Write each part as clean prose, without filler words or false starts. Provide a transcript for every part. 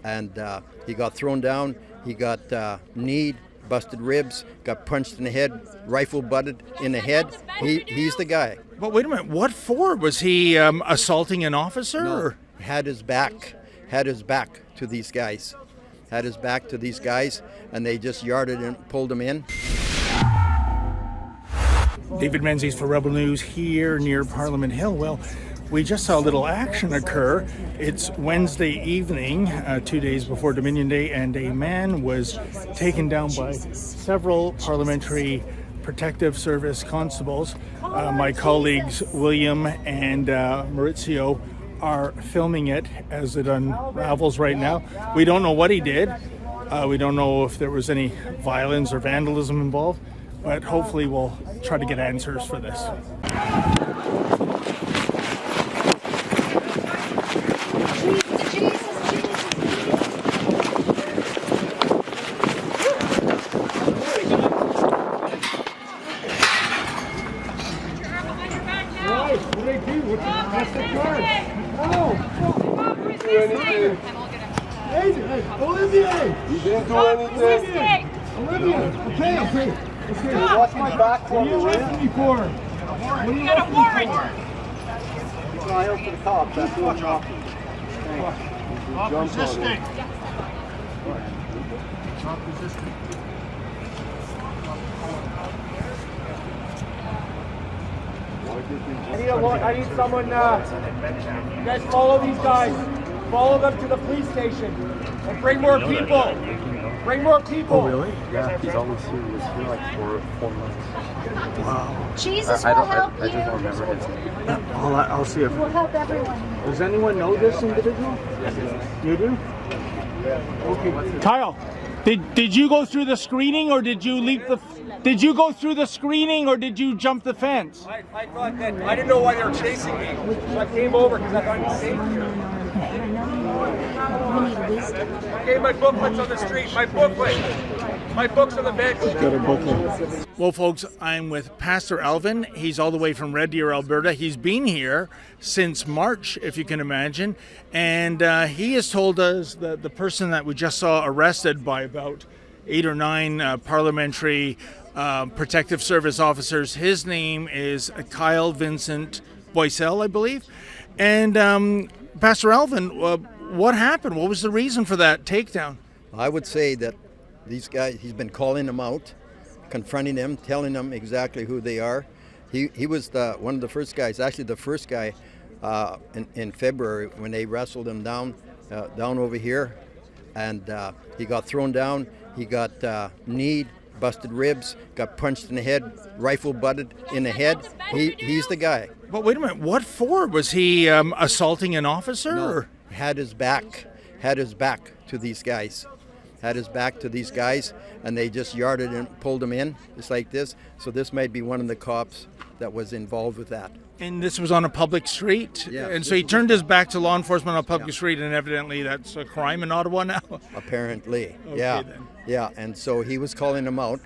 and he got thrown down. He got kneed, busted ribs, got punched in the head, rifle butted in the head. He's the guy. But wait a minute, what for? Was he assaulting an officer? No, Or? had his back to these guys. Had his back to these guys, and they just yarded and pulled him in. David Menzies for Rebel News here near Parliament Hill. Well, we just saw a little action occur. It's Wednesday evening, 2 days before Dominion Day, and a man was taken down by several Parliamentary Protective Service constables. My colleagues William and Maurizio are filming it as it unravels right now. We don't know what he did. We don't know if there was any violence or vandalism involved, but hopefully we'll try to get answers for this. Olivier! You didn't do anything. Olivia! Okay. Watch my back. What are you arresting me for? What are you arresting me for? Trial for the cops. That's what I'm talking. Stop resisting. Stop resisting. I need someone, you guys follow these guys. Follow them to the police station and bring more people. Bring more people. Oh, really? Yeah, he's always here. He was here like for 4 months. Wow. Jesus will help you. I just don't remember his name. I'll see if... We'll help everyone. Does anyone know this individual? You do? Okay. Kyle, did you go through the screening or did you leap the... Did you go through the screening or did you jump the fence? I thought that, I didn't know why they were chasing me. So I came over because I thought it was safe here. Okay, my booklet's on the street. My booklet. My book's on the bench. Got a booklet. Well, folks, I'm with Pastor Alvin. He's all the way from Red Deer, Alberta. He's been here since March, if you can imagine. And he has told us that the person that we just saw arrested by about 8 or 9 Parliamentary Protective Service officers, his name is Kyle Vincent Boycell, I believe. And Pastor Alvin, what happened? What was the reason for that takedown? I would say that these guys, he's been calling them out, confronting them, telling them exactly who they are. He was one of the first guys, actually the first guy in February when they wrestled him down over here, and he got thrown down. He got kneed, busted ribs, got punched in the head, rifle butted in the head. He's the guy. But wait a minute, what for? Was he assaulting an officer? No, or? had his back to these guys. Had his back to these guys, and they just yarded and pulled him in, just like this. So this might be one of the cops that was involved with that. And this was on a public street? Yeah. And so he turned his back to law enforcement on a public street, and evidently that's a crime in Ottawa now? Apparently, Okay, yeah. then. Yeah, and so he was calling them out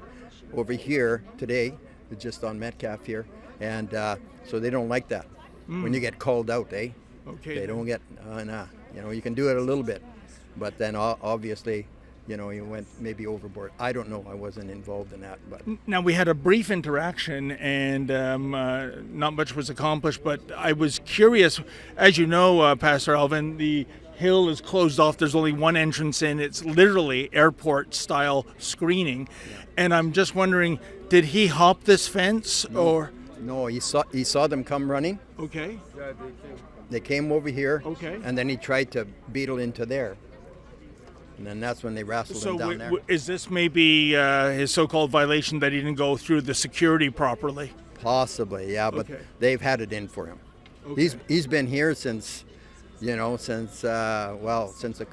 over here today, just on Metcalf here, and so they don't like that. When you get called out, eh? Okay. They don't get, you can do it a little bit, but then obviously, you went maybe overboard. I don't know. I wasn't involved in that. But Now, we had a brief interaction, and not much was accomplished, but I was curious. As you know, Pastor Alvin, the hill is closed off. There's only one entrance in. It's literally airport-style screening. Yeah. And I'm just wondering, did he hop this fence? Or? No, he saw them come running. Okay. They came over here. Okay. And then he tried to beetle into there. And then that's when they wrestled him down there. Is this maybe his so-called violation that he didn't go through the security properly? Possibly, yeah, but they've had it in for him. Okay. He's been here since the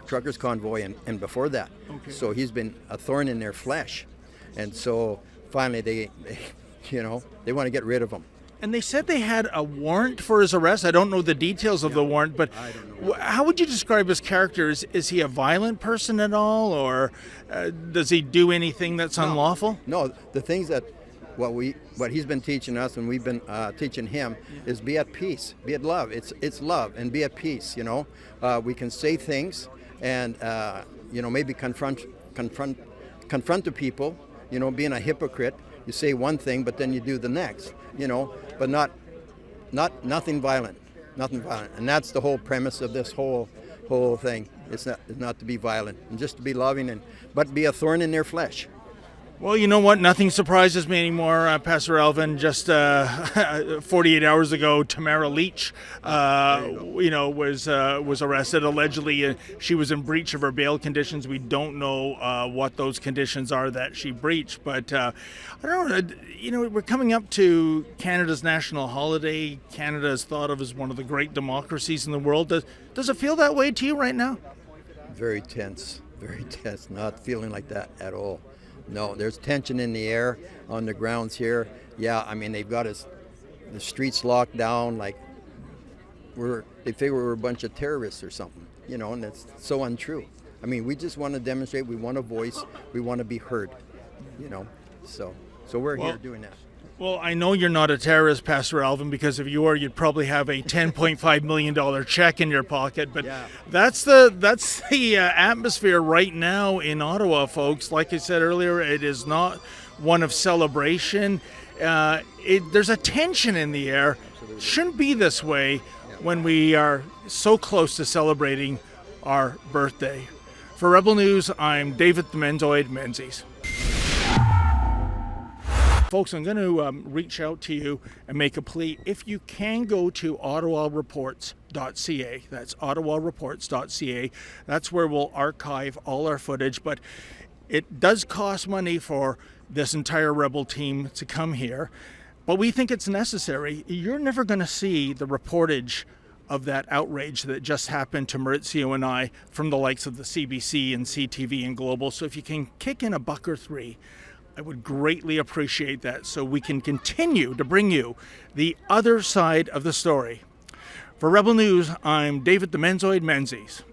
truckers' convoy and before that. Okay. So he's been a thorn in their flesh. And so finally they want to get rid of him. And they said they had a warrant for his arrest. I don't know the details of the warrant, but I don't know. How would you describe his character? Is he a violent person at all, or does he do anything that's unlawful? No, the things that what he's been teaching us and we've been teaching him is be at peace, be at love. It's love and be at peace. We can say things and maybe confront the people. Being a hypocrite, you say one thing, but then you do the next. But nothing violent, and that's the whole premise of this whole thing. It's not to be violent, and just to be loving, but be a thorn in their flesh. Well, you know what? Nothing surprises me anymore, Pastor Alvin. Just 48 hours ago, Tamara Leach, was arrested. Allegedly, she was in breach of her bail conditions. We don't know what those conditions are that she breached, but I don't know. We're coming up to Canada's national holiday. Canada is thought of as one of the great democracies in the world. Does it feel that way to you right now? Very tense. Not feeling like that at all. No, there's tension in the air on the grounds here. Yeah, I mean, they've got the streets locked down like they figure we're a bunch of terrorists or something, and that's so untrue. I mean, we just want to demonstrate, we want a voice, we want to be heard, so we're here doing that. Well, I know you're not a terrorist, Pastor Alvin, because if you were, you'd probably have a $10.5 million check in your pocket. But yeah. That's the atmosphere right now in Ottawa, folks. Like I said earlier, it is not one of celebration. There's a tension in the air. Absolutely. Shouldn't be this way when we are so close to celebrating our birthday. For Rebel News, I'm David the Menzoid Menzies. Folks, I'm going to reach out to you and make a plea. If you can go to ottawareports.ca, that's ottawareports.ca, that's where we'll archive all our footage, but it does cost money for this entire Rebel team to come here, but we think it's necessary. You're never going to see the reportage of that outrage that just happened to Maurizio and I from the likes of the CBC and CTV and Global, so if you can kick in $1 or $3, I would greatly appreciate that so we can continue to bring you the other side of the story. For Rebel News, I'm David the Menzoid Menzies.